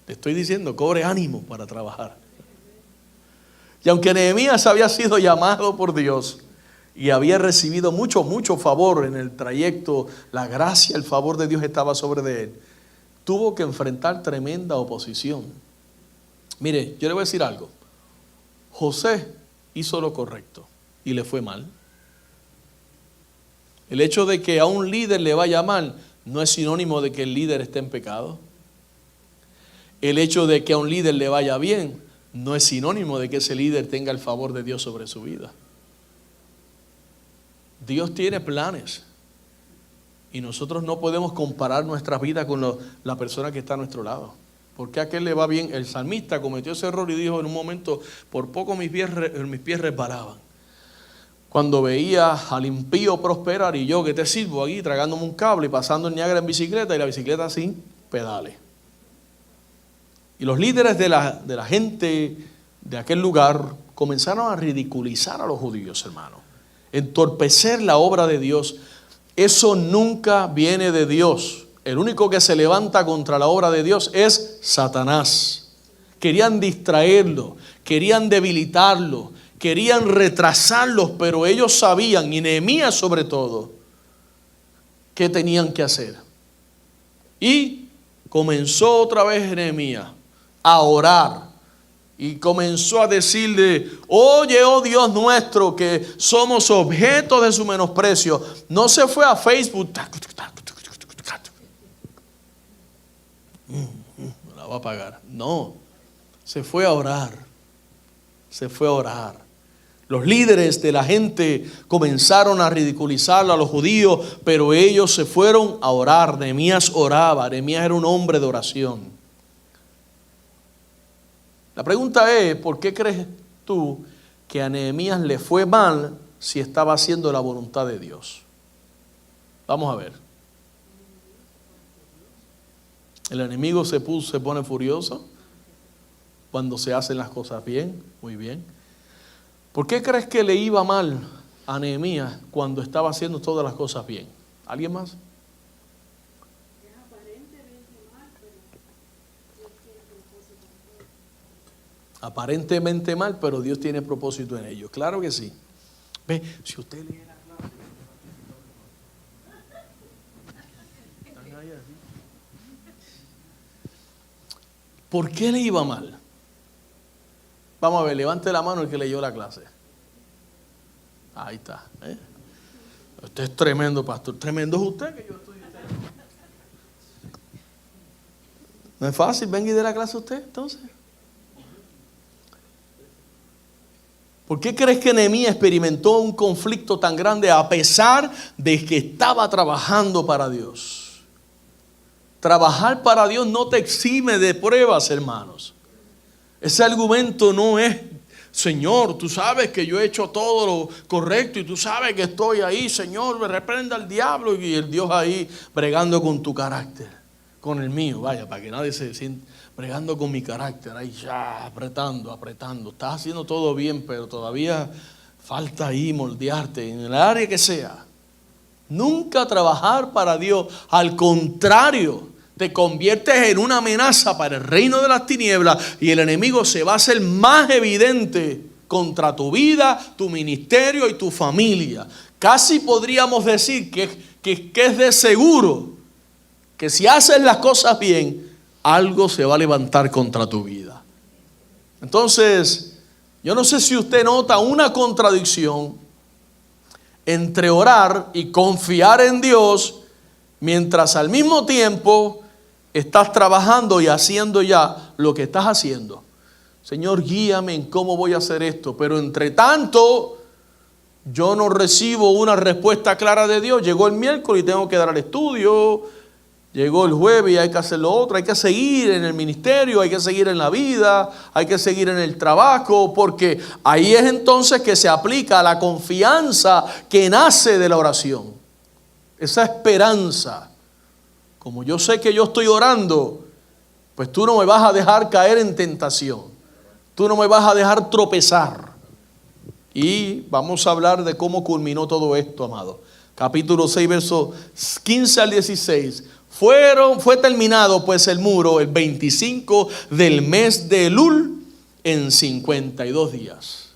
Speaker 1: Te estoy diciendo, cobre ánimo para trabajar. Y aunque Nehemías había sido llamado por Dios y había recibido mucho favor en el trayecto, la gracia, el favor de Dios estaba sobre de él, tuvo que enfrentar tremenda oposición. Mire, yo le voy a decir algo. José hizo lo correcto y le fue mal. El hecho de que a un líder le vaya mal no es sinónimo de que el líder esté en pecado. El hecho de que a un líder le vaya bien no es sinónimo de que ese líder tenga el favor de Dios sobre su vida. Dios tiene planes y nosotros no podemos comparar nuestra vida con la persona que está a nuestro lado. Porque a aquel le va bien. El salmista cometió ese error y dijo en un momento: por poco mis pies resbalaban. Cuando veía al impío prosperar, y yo que te sirvo aquí tragándome un cable y pasando en Niágara en bicicleta, y la bicicleta sin pedales. Y los líderes de la gente de aquel lugar comenzaron a ridiculizar a los judíos, hermano. Entorpecer la obra de Dios. Eso nunca viene de Dios. El único que se levanta contra la obra de Dios es Satanás. Querían distraerlo, querían debilitarlo, querían retrasarlos, pero ellos sabían, y Nehemías sobre todo, qué tenían que hacer. Y comenzó otra vez Nehemías a orar y comenzó a decirle: oye, oh Dios nuestro, que somos objeto de su menosprecio. No se fue a Facebook, la va a pagar. No, se fue a orar. Se fue a orar. Los líderes de la gente comenzaron a ridiculizarlo a los judíos, pero ellos se fueron a orar. Nehemías oraba. Nehemías era un hombre de oración. La pregunta es: ¿por qué crees tú que a Nehemías le fue mal si estaba haciendo la voluntad de Dios? Vamos a ver. El enemigo se pone furioso cuando se hacen las cosas bien, muy bien. ¿Por qué crees que le iba mal a Nehemías cuando estaba haciendo todas las cosas bien? ¿Alguien más? Aparentemente mal, pero Dios tiene propósito en ello. Claro que sí. Ve, si usted lee la clase. ¿Por qué le iba mal? Vamos a ver, levante la mano el que leyó la clase. Ahí está. Usted es tremendo, pastor. Tremendo es usted, que yo estudio usted. No es fácil, venga y dé la clase a usted, entonces. ¿Por qué crees que Nehemías experimentó un conflicto tan grande a pesar de que estaba trabajando para Dios? Trabajar para Dios no te exime de pruebas, hermanos. Ese argumento no es: Señor, tú sabes que yo he hecho todo lo correcto y tú sabes que estoy ahí, Señor, me reprenda al diablo, y el Dios ahí bregando con tu carácter, con el mío, vaya, para que nadie se sienta, bregando con mi carácter, ahí ya, apretando. Estás haciendo todo bien, pero todavía falta ahí moldearte en el área que sea. Nunca trabajar para Dios, al contrario, te conviertes en una amenaza para el reino de las tinieblas, y el enemigo se va a hacer más evidente contra tu vida, tu ministerio y tu familia. Casi podríamos decir que es de seguro que si haces las cosas bien, algo se va a levantar contra tu vida. Entonces, yo no sé si usted nota una contradicción entre orar y confiar en Dios, mientras al mismo tiempo estás trabajando y haciendo ya lo que estás haciendo. Señor, guíame en cómo voy a hacer esto. Pero entre tanto, yo no recibo una respuesta clara de Dios. Llegó el miércoles y tengo que dar el estudio. Llegó el jueves y hay que hacer lo otro, hay que seguir en el ministerio, hay que seguir en la vida, hay que seguir en el trabajo, porque ahí es entonces que se aplica la confianza que nace de la oración. Esa esperanza. Como yo sé que yo estoy orando, pues tú no me vas a dejar caer en tentación. Tú no me vas a dejar tropezar. Y vamos a hablar de cómo culminó todo esto, amado. Capítulo 6, versos 15 al 16. Fue terminado pues el muro el 25 del mes de Elul en 52 días.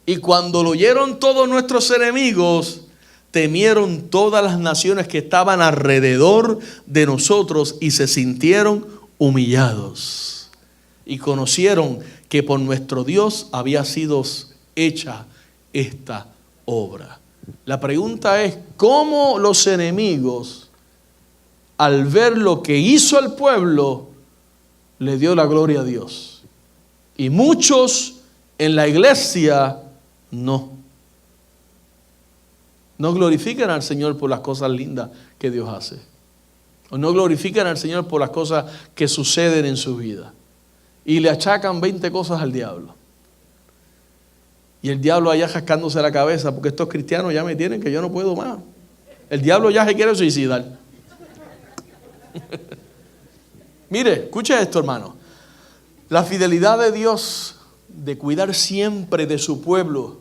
Speaker 1: Y cuando lo oyeron todos nuestros enemigos, temieron todas las naciones que estaban alrededor de nosotros y se sintieron humillados. Y conocieron que por nuestro Dios había sido hecha esta obra. La pregunta es, ¿cómo los enemigos, al ver lo que hizo el pueblo, le dio la gloria a Dios? Y muchos en la iglesia no glorifican al Señor por las cosas lindas que Dios hace. O no glorifican al Señor por las cosas que suceden en su vida. Y le achacan 20 cosas al diablo. Y el diablo allá jascándose la cabeza, porque estos cristianos ya me tienen que yo no puedo más. El diablo ya se quiere suicidar. Mire, escuche esto, hermano. La fidelidad de Dios de cuidar siempre de su pueblo,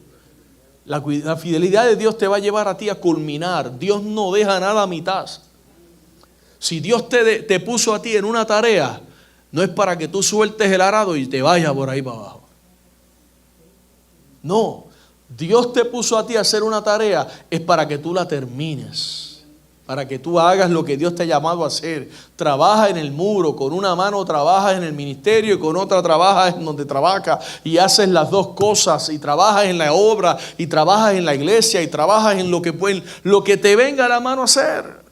Speaker 1: la fidelidad de Dios te va a llevar a ti a culminar. Dios no deja nada a mitad. Si Dios te puso a ti en una tarea, no es para que tú sueltes el arado y te vayas por ahí para abajo. No, Dios te puso a ti a hacer una tarea, es para que tú la termines, para que tú hagas lo que Dios te ha llamado a hacer. Trabaja en el muro, con una mano trabajas en el ministerio y con otra trabajas en donde trabajas, y haces las dos cosas, y trabajas en la obra, y trabajas en la iglesia, y trabajas en lo que te venga a la mano a hacer.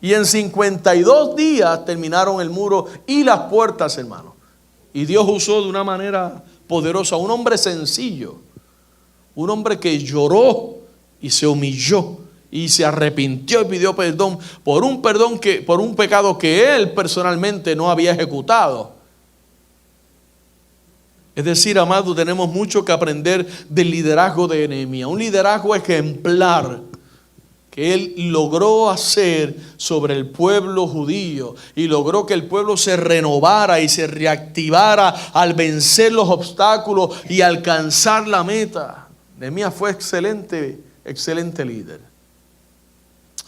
Speaker 1: Y en 52 días terminaron el muro y las puertas, hermano. Y Dios usó de una manera poderosa un hombre sencillo, un hombre que lloró y se humilló y se arrepintió y pidió perdón por un pecado que él personalmente no había ejecutado. Es decir, amado, tenemos mucho que aprender del liderazgo de Nehemías, un liderazgo ejemplar que él logró hacer sobre el pueblo judío, y logró que el pueblo se renovara y se reactivara al vencer los obstáculos y alcanzar la meta. Nehemías fue excelente líder.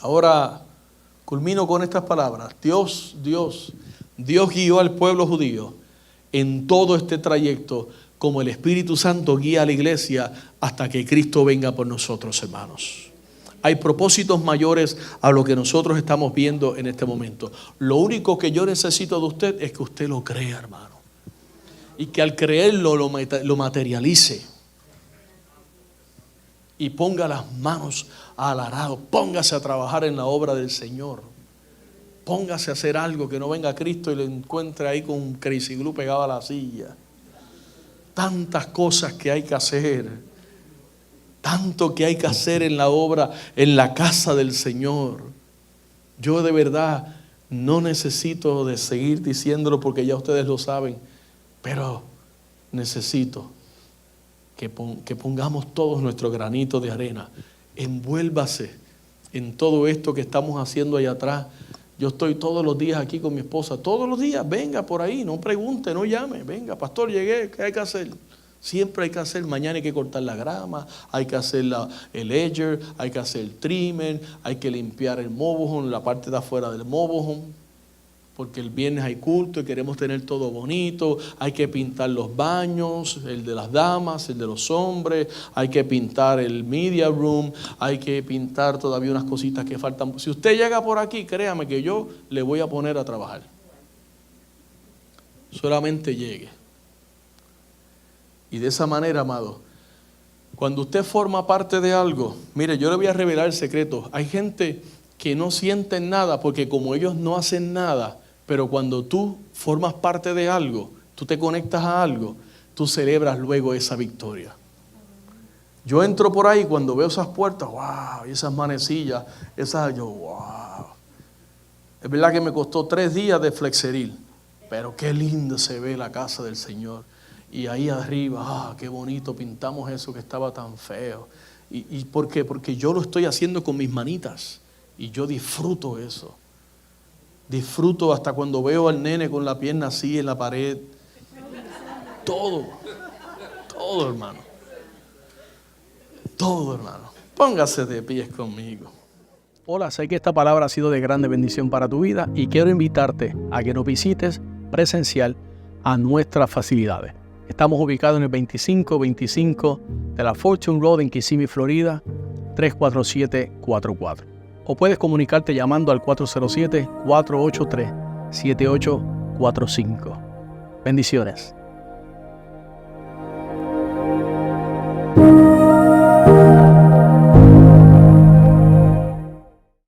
Speaker 1: Ahora culmino con estas palabras. Dios guió al pueblo judío en todo este trayecto, como el Espíritu Santo guía a la iglesia hasta que Cristo venga por nosotros, hermanos. Hay propósitos mayores a lo que nosotros estamos viendo en este momento. Lo único que yo necesito de usted es que usted lo crea, hermano. Y que al creerlo lo materialice. Y ponga las manos al arado. Póngase a trabajar en la obra del Señor. Póngase a hacer algo, que no venga Cristo y lo encuentre ahí con un crazy glue pegado a la silla. Tantas cosas que hay que hacer. Tanto que hay que hacer en la obra, en la casa del Señor. Yo de verdad no necesito de seguir diciéndolo porque ya ustedes lo saben, pero necesito que pongamos todos nuestro granito de arena. Envuélvase en todo esto que estamos haciendo allá atrás. Yo estoy todos los días aquí con mi esposa, todos los días. Venga por ahí, no pregunte, no llame. Venga, pastor, llegué, ¿qué hay que hacer? Siempre hay que hacer. Mañana hay que cortar la grama, hay que hacer el edger, hay que hacer el trimmer, hay que limpiar el mobile home, la parte de afuera del mobile home, porque el viernes hay culto y queremos tener todo bonito. Hay que pintar los baños, el de las damas, el de los hombres, hay que pintar el media room, hay que pintar todavía unas cositas que faltan. Si usted llega por aquí, créame que yo le voy a poner a trabajar. Solamente llegue. Y de esa manera, amado, cuando usted forma parte de algo, mire, yo le voy a revelar el secreto. Hay gente que no sienten nada porque como ellos no hacen nada, pero cuando tú formas parte de algo, tú te conectas a algo, tú celebras luego esa victoria. Yo entro por ahí cuando veo esas puertas, wow, y esas manecillas, wow. Es verdad que me costó 3 días de flexeril, pero qué lindo se ve la casa del Señor. Y ahí arriba, qué bonito pintamos eso que estaba tan feo. ¿Y por qué? Porque yo lo estoy haciendo con mis manitas y yo disfruto eso. Disfruto hasta cuando veo al nene con la pierna así en la pared. Todo, hermano. Todo, hermano. Póngase de pies conmigo.
Speaker 2: Hola, sé que esta palabra ha sido de grande bendición para tu vida y quiero invitarte a que nos visites presencial a nuestras facilidades. Estamos ubicados en el 2525 de la Fortune Road en Kissimmee, Florida, 34744. O puedes comunicarte llamando al 407-483-7845. Bendiciones.